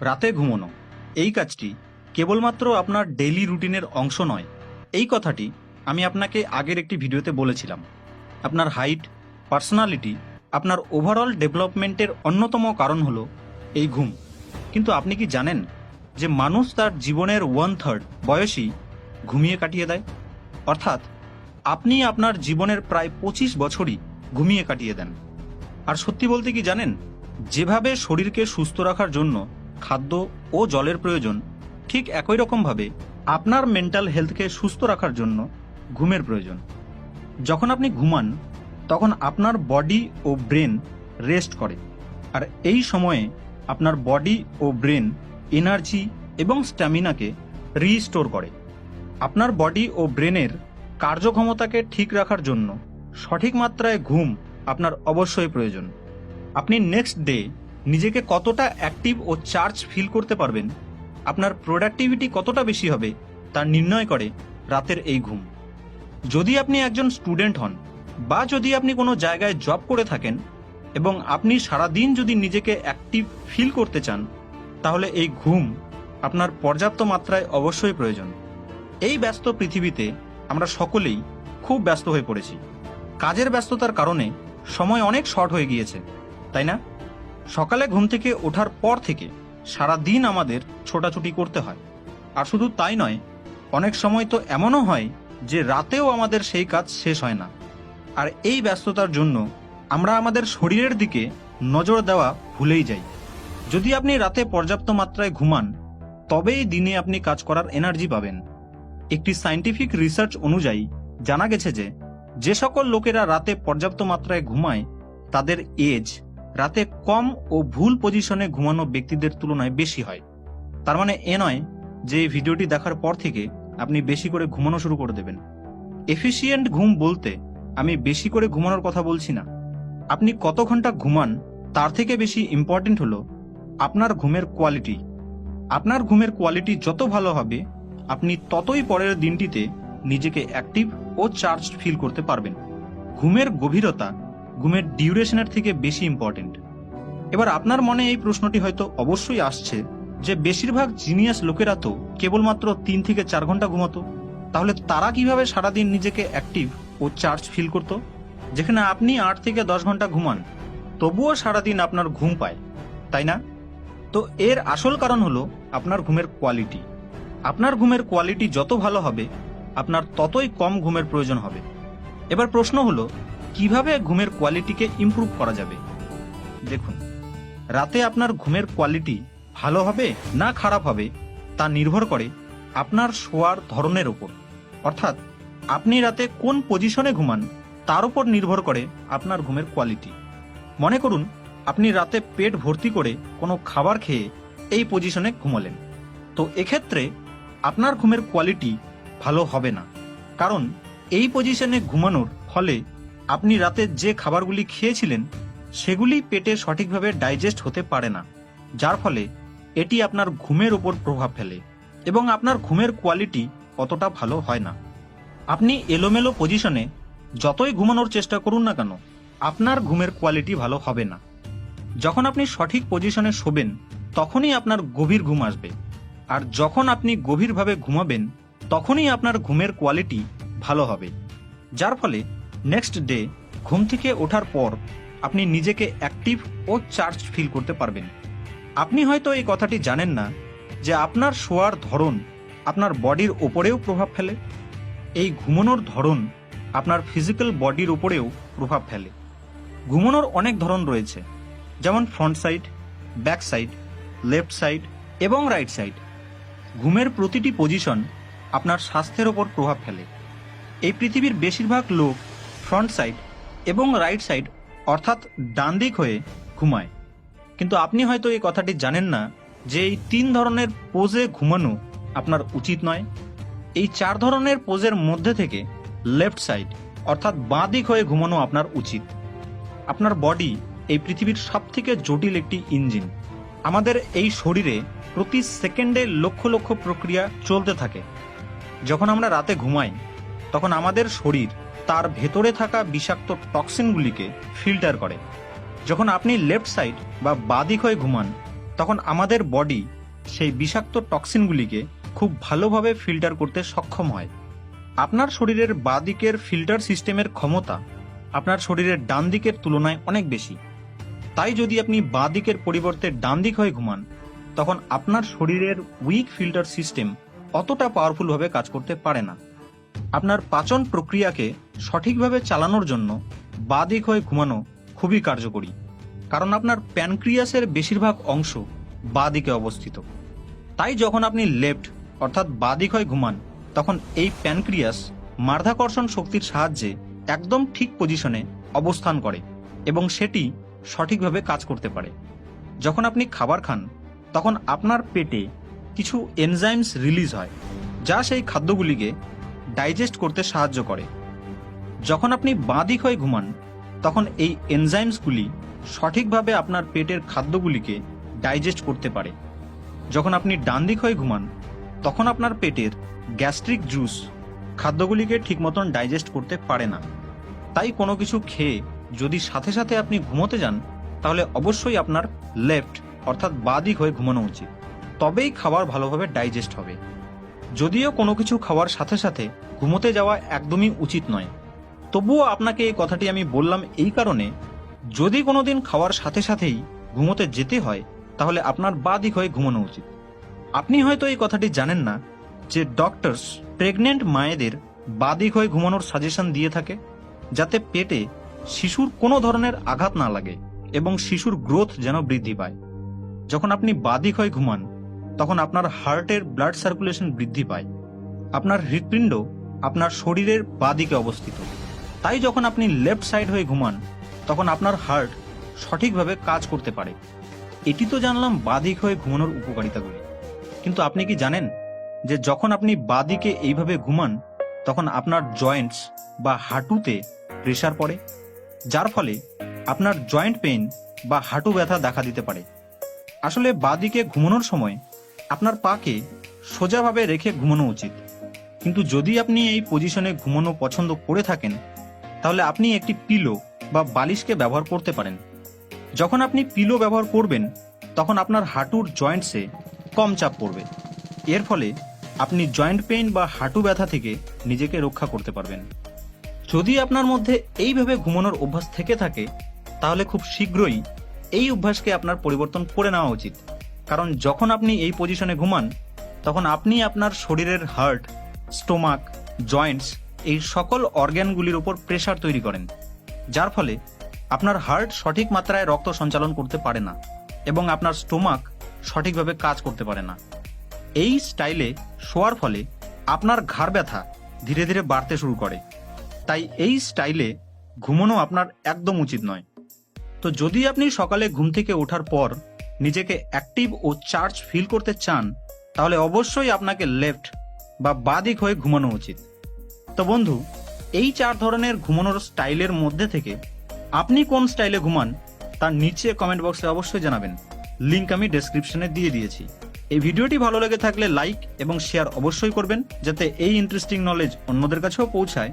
রাতে ঘুমানো এই কাজটি কেবলমাত্র আপনার ডেইলি রুটিনের অংশ নয়। এই কথাটি আমি আপনাকে আগের একটি ভিডিওতে বলেছিলাম। আপনার হাইট, পার্সোনালিটি, আপনার ওভারঅল ডেভেলপমেন্টের অন্যতম কারণ হলো এই ঘুম। কিন্তু আপনি কি জানেন যে মানুষ তার জীবনের 1/3 বয়সই ঘুমিয়ে কাটিয়ে দেয়? অর্থাৎ আপনি আপনার জীবনের প্রায় 25 বছরই ঘুমিয়ে কাটিয়ে দেন। আর সত্যি বলতে কি জানেন, যেভাবে শরীরকে সুস্থ রাখার জন্য খাদ্য ও জলের প্রয়োজন, ঠিক একই রকমভাবে আপনার মেন্টাল হেলথকে সুস্থ রাখার জন্য ঘুমের প্রয়োজন। যখন আপনি ঘুমান তখন আপনার বডি ও ব্রেন রেস্ট করে, আর এই সময়ে আপনার বডি ও ব্রেন এনার্জি এবং স্ট্যামিনাকে রিস্টোর করে। আপনার বডি ও ব্রেনের কার্যক্ষমতাকে ঠিক রাখার জন্য সঠিক মাত্রায় ঘুম আপনার অবশ্যই প্রয়োজন। আপনি নেক্সট ডে নিজেকে কতটা অ্যাক্টিভ ও চার্জ ফিল করতে পারবেন, আপনার প্রোডাক্টিভিটি কতটা বেশি হবে, তা নির্ণয় করে রাতের এই ঘুম। যদি আপনি একজন স্টুডেন্ট হন বা যদি আপনি কোনো জায়গায় জব করে থাকেন এবং আপনি সারাদিন যদি নিজেকে অ্যাক্টিভ ফিল করতে চান, তাহলে এই ঘুম আপনার পর্যাপ্ত মাত্রায় অবশ্যই প্রয়োজন। এই ব্যস্ত পৃথিবীতে আমরা সকলেই খুব ব্যস্ত হয়ে পড়েছি। কাজের ব্যস্ততার কারণে সময় অনেক শর্ট হয়ে গিয়েছে, তাই না? সকালে ঘুম থেকে ওঠার পর থেকে সারা দিন আমাদের ছোটাছুটি করতে হয়। আর শুধু তাই নয়, অনেক সময় তো এমনও হয় যে রাতেও আমাদের সেই কাজ শেষ হয় না। আর এই ব্যস্ততার জন্য আমরা আমাদের শরীরের দিকে নজর দেওয়া ভুলেই যাই। যদি আপনি রাতে পর্যাপ্ত মাত্রায় ঘুমান, তবেই দিনে আপনি কাজ করার এনার্জি পাবেন। একটি সায়েন্টিফিক রিসার্চ অনুযায়ী জানা গেছে যে যে সকল লোকেরা রাতে পর্যাপ্ত মাত্রায় ঘুমায়, তাদের এজ রাতে কম ও ভুল পজিশনে ঘুমানো ব্যক্তিদের তুলনায় বেশি হয়। তার মানে এ নয় যে এই ভিডিওটি দেখার পর থেকে আপনি বেশি করে ঘুমানো শুরু করে দেবেন। এফিশিয়েন্ট ঘুম বলতে আমি বেশি করে ঘুমানোর কথা বলছি না। আপনি কত ঘন্টা ঘুমান তার থেকে বেশি ইম্পর্টেন্ট হলো আপনার ঘুমের কোয়ালিটি। আপনার ঘুমের কোয়ালিটি যত ভালো হবে, আপনি ততই পরের দিনটিতে নিজেকে অ্যাক্টিভ ও চার্জড ফিল করতে পারবেন। ঘুমের গভীরতা ঘুমের ডিউরেশনের থেকে বেশি ইম্পর্টেন্ট। এবার আপনার মনে এই প্রশ্নটি হয়তো অবশ্যই আসছে যে বেশিরভাগ জিনিয়াস লোকেরা তো কেবলমাত্র 3 থেকে 4 ঘন্টা ঘুমাতো, তাহলে তারা কিভাবে সারাদিন নিজেকে অ্যাক্টিভ ও চার্জ ফিল করত? যেখানে আপনি 8 থেকে 10 ঘন্টা ঘুমান, তবুও সারাদিন আপনার ঘুম পায়, তাই না? তো এর আসল কারণ হলো আপনার ঘুমের কোয়ালিটি। আপনার ঘুমের কোয়ালিটি যত ভালো হবে, আপনার ততই কম ঘুমের প্রয়োজন হবে। এবার প্রশ্ন হলো, কিভাবে ঘুমের কোয়ালিটিকে ইমপ্রুভ করা যাবে? দেখুন, রাতে আপনার ঘুমের কোয়ালিটি ভালো হবে না খারাপ হবে তা নির্ভর করে আপনার শোয়ার ধরনের উপর। অর্থাৎ আপনি রাতে কোন পজিশনে ঘুমান তার উপর নির্ভর করে আপনার ঘুমের কোয়ালিটি। মনে করুন আপনি রাতে পেট ভর্তি করে কোনো খাবার খেয়ে এই পজিশনে ঘুমালেন, তো এক্ষেত্রে আপনার ঘুমের কোয়ালিটি ভালো হবে না। কারণ এই পজিশনে ঘুমানোর ফলে আপনি রাতে যে খাবারগুলি খেয়েছিলেন সেগুলি পেটে সঠিকভাবে ডাইজেস্ট হতে পারে না, যার ফলে এটি আপনার ঘুমের উপর প্রভাব ফেলে এবং আপনার ঘুমের কোয়ালিটি অতটা ভালো হয় না। আপনি এলোমেলো পজিশনে যতই ঘুমানোর চেষ্টা করুন না কেন, আপনার ঘুমের কোয়ালিটি ভালো হবে না। যখন আপনি সঠিক পজিশনে শোবেন, তখনই আপনার গভীর ঘুম আসবে। আর যখন আপনি গভীরভাবে ঘুমাবেন, তখনই আপনার ঘুমের কোয়ালিটি ভালো হবে, যার ফলে নেক্সট ডে ঘুম থেকে ওঠার পর আপনি নিজেকে অ্যাক্টিভ ও চার্জ ফিল করতে পারবেন। আপনি হয়তো এই কথাটি জানেন না যে আপনার শোয়ার ধরন আপনার বডির ওপরেও প্রভাব ফেলে। এই ঘুমানোর ধরন আপনার ফিজিক্যাল বডির উপরেও প্রভাব ফেলে। ঘুমানোর অনেক ধরন রয়েছে, যেমন front side, back side, left side এবং রাইট সাইড। ঘুমের প্রতিটি পজিশন আপনার স্বাস্থ্যের ওপর প্রভাব ফেলে। এই পৃথিবীর বেশিরভাগ লোক ফ্রন্ট সাইড এবং রাইট সাইড অর্থাৎ ডান দিক হয়ে ঘুমায়, কিন্তু আপনি হয়তো এই কথাটি জানেন না যে এই 3 ধরনের পোজে ঘুমানো আপনার উচিত নয়। এই 4 ধরনের পোজের মধ্যে থেকে লেফট সাইড অর্থাৎ বাঁ দিক হয়ে ঘুমানো আপনার উচিত। আপনার বডি এই পৃথিবীর সবথেকে জটিল একটি ইঞ্জিন। আমাদের এই শরীরে প্রতি সেকেন্ডে লক্ষ লক্ষ প্রক্রিয়া চলতে থাকে। যখন আমরা রাতে ঘুমাই, তখন আমাদের শরীর তার ভেতরে থাকা বিষাক্ত টক্সিনগুলিকে ফিল্টার করে। যখন আপনি লেফট সাইড বা বাঁ দিক হয়ে ঘুমান, তখন আমাদের বডি সেই বিষাক্ত টক্সিনগুলিকে খুব ভালোভাবে ফিল্টার করতে সক্ষম হয়। আপনার শরীরের বাঁ দিকের ফিল্টার সিস্টেমের ক্ষমতা আপনার শরীরের ডান দিকের তুলনায় অনেক বেশি। তাই যদি আপনি বাঁ দিকের পরিবর্তে ডান দিক হয়ে ঘুমান, তখন আপনার শরীরের উইক ফিল্টার সিস্টেম অতটা পাওয়ারফুলভাবে কাজ করতে পারে না। আপনার পাচন প্রক্রিয়াকে সঠিকভাবে চালানোর জন্য বাঁ দিক হয়ে ঘুমানো খুবই কার্যকরী, কারণ আপনার প্যানক্রিয়াসের বেশিরভাগ অংশ বাঁ দিকে অবস্থিত। তাই যখন আপনি লেফট অর্থাৎ বাঁ দিক হয়ে ঘুমান, তখন এই প্যানক্রিয়াস মাধ্যাকর্ষণ শক্তির সাহায্যে একদম ঠিক পজিশনে অবস্থান করে এবং সেটি সঠিকভাবে কাজ করতে পারে। যখন আপনি খাবার খান, তখন আপনার পেটে কিছু এনজাইমস রিলিজ হয়, যা সেই খাদ্যগুলিকে ডাইজেস্ট করতে সাহায্য করে। যখন আপনি বাঁ দিক হয়ে ঘুমান, তখন এই এনজাইমসগুলি সঠিকভাবে আপনার পেটের খাদ্যগুলিকে ডাইজেস্ট করতে পারে। যখন আপনি ডান দিক হয়ে ঘুমান, তখন আপনার পেটের গ্যাস্ট্রিক জুস খাদ্যগুলিকে ঠিক মতন ডাইজেস্ট করতে পারে না। তাই কোনো কিছু খেয়ে যদি সাথে সাথে আপনি ঘুমোতে যান, তাহলে অবশ্যই আপনার লেফট অর্থাৎ বাঁ দিক হয়ে ঘুমানো উচিত, তবেই খাবার ভালোভাবে ডাইজেস্ট হবে। যদিও কোনো কিছু খাওয়ার সাথে সাথে ঘুমোতে যাওয়া একদমই উচিত নয়, তবুও আপনাকে এই কথাটি আমি বললাম এই কারণে, যদি কোনোদিন খাওয়ার সাথে সাথেই ঘুমোতে যেতে হয়, তাহলে আপনার বাঁ দিক হয়ে ঘুমানো উচিত। আপনি হয়তো এই কথাটি জানেন না যে ডক্টরস প্রেগনেন্ট মায়েদের বাঁ দিক হয়ে ঘুমানোর সাজেশন দিয়ে থাকে, যাতে পেটে শিশুর কোনো ধরনের আঘাত না লাগে এবং শিশুর গ্রোথ যেন বৃদ্ধি পায়। যখন আপনি বাঁ দিক হয়ে ঘুমান, তখন আপনার হার্টের ব্লাড সার্কুলেশন বৃদ্ধি পায়। আপনার হৃৎপিণ্ড আপনার শরীরের বাঁ দিকে অবস্থিত। তাই যখন আপনি লেফট সাইড হয়ে ঘুমান, তখন আপনার হার্ট সঠিকভাবে কাজ করতে পারে। এটি তো জানলাম বাঁ দিক হয়ে ঘুমানোর উপকারিতাগুলি, কিন্তু আপনি কি জানেন যে যখন আপনি বাঁ দিকে এইভাবে ঘুমান, তখন আপনার জয়েন্টস বা হাঁটুতে প্রেসার পড়ে, যার ফলে আপনার জয়েন্ট পেইন বা হাঁটু ব্যথা দেখা দিতে পারে। আসলে বাঁ দিকে ঘুমানোর সময় আপনার পাকে সোজাভাবে রেখে ঘুমানো উচিত, কিন্তু যদি আপনি এই পজিশনে ঘুমানো পছন্দ করে থাকেন, তাহলে আপনি একটি পিলো বা বালিশকে ব্যবহার করতে পারেন। যখন আপনি পিলো ব্যবহার করবেন, তখন আপনার হাঁটুর জয়েন্টসে কম চাপ পড়বে। এর ফলে আপনি জয়েন্ট পেইন বা হাঁটু ব্যথা থেকে নিজেকে রক্ষা করতে পারবেন। যদি আপনার মধ্যে এইভাবে ঘুমানোর অভ্যাস থেকে থাকে, তাহলে খুব শীঘ্রই এই অভ্যাসকে আপনার পরিবর্তন করে নেওয়া উচিত, কারণ যখন আপনি এই পজিশনে ঘুমান, তখন আপনি আপনার শরীরের হার্ট, স্টোমাক, জয়েন্টস এই সকল অর্গ্যানগুলির উপর প্রেসার তৈরি করেন, যার ফলে আপনার হার্ট সঠিক মাত্রায় রক্ত সঞ্চালন করতে পারে না এবং আপনার স্টোমাক সঠিকভাবে কাজ করতে পারে না। এই স্টাইলে শোয়ার ফলে আপনার ঘাড় ব্যথা ধীরে ধীরে বাড়তে শুরু করে। তাই এই স্টাইলে ঘুমানো আপনার একদম উচিত নয়। তো যদি আপনি সকালে ঘুম থেকে ওঠার পর নিজেকে অ্যাক্টিভ ও চার্জ ফিল করতে চান, তাহলে অবশ্যই আপনাকে লেফট বা বাঁ দিক হয়ে ঘুমানো উচিত। তো বন্ধু, এই 4 ধরনের ঘুমানোর স্টাইলের মধ্যে থেকে আপনি কোন স্টাইলে ঘুমান তার নিচে কমেন্ট বক্সে অবশ্যই জানাবেন। লিংক আমি ডেসক্রিপশনে দিয়ে দিয়েছি। এই ভিডিওটি ভালো লেগে থাকলে লাইক এবং শেয়ার অবশ্যই করবেন, যাতে এই ইন্টারেস্টিং নলেজ অন্যদের কাছেও পৌঁছায়।